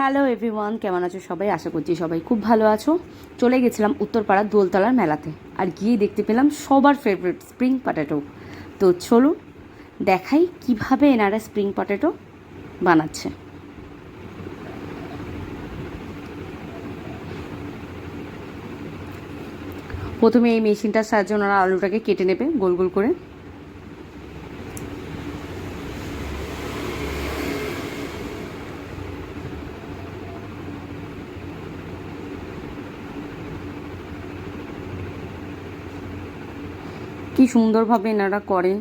Hello everyone, কেমন আছো সবাই? আশা করছি সবাই খুব ভালো আছো। চলে গেছিলাম উত্তরপাড়ার দোলতলার মেলাতে, আর গিয়ে দেখতে পেলাম সবার ফেভারিট স্প্রিং পটেটো। তো চলুন দেখাই কিভাবে এনারা স্প্রিং পটেটো বানাচ্ছে। প্রথমে এই মেশিনটার সাহায্যে ওনারা আলুটাকে কেটে নেবে গোল গোল করে। কি সুন্দরভাবে এনারা করে।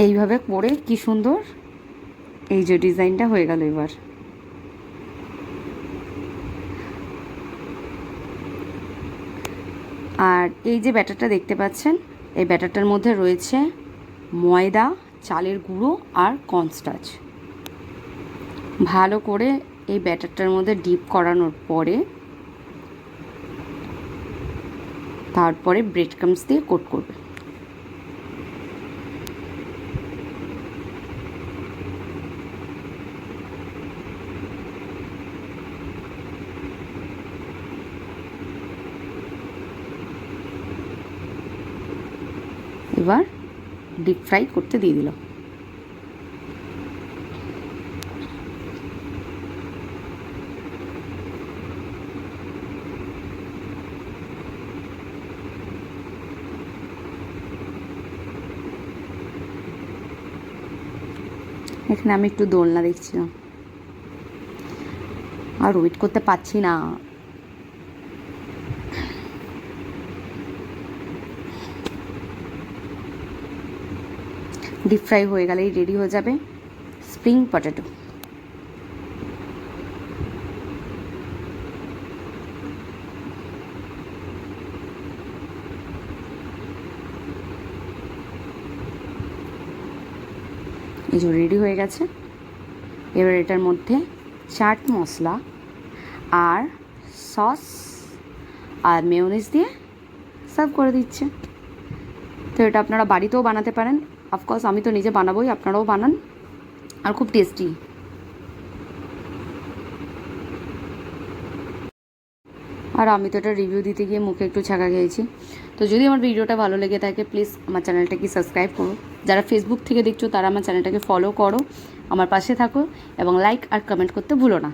এইভাবে করে কি সুন্দর এই যে ডিজাইনটা হয়ে গেল। এবার আর এই যে ব্যাটারটা দেখতে পাচ্ছেন, এই ব্যাটারটার মধ্যে রয়েছে ময়দা, চালের গুঁড়ো আর কর্নস্টার্চ। ভালো করে এই ব্যাটারটার মধ্যে ডিপ করানোর পরে তারপরে ব্রেড ক্রাম্বস দিয়ে কোট করবে। এবার ডিপ ফ্রাই করতে দিয়ে দিল। এখানে আমি একটু দোলনা দেখছিলাম, আর ওয়েট করতে পারছি না। ডিপ ফ্রাই হয়ে গেলেই রেডি হয়ে যাবে স্প্রিং পটেটো। এই যে রেডি হয়ে গেছে। এবার এটার মধ্যে চাট মশলা আর সস আর মেয়োনিজ দিয়ে সার্ভ করে দিচ্ছে। তো এটা আপনারা বাড়িতেও বানাতে পারেন। অফকোর্স আমি তো নিজে বানাবোই, আপনারাও বানান, আর খুব টেস্টি। আর আমি তো এটা রিভিউ দিতে গিয়ে মুখে একটু ছাকা খেয়েছি। তো যদি আমার ভিডিওটা ভালো লেগে থাকে প্লিজ আমার চ্যানেলটাকে সাবস্ক্রাইব করো। যারা ফেসবুক থেকে দেখছো তারা আমার চ্যানেলটাকে ফলো করো, আমার পাশে থাকো এবং লাইক আর কমেন্ট করতে ভুলো না।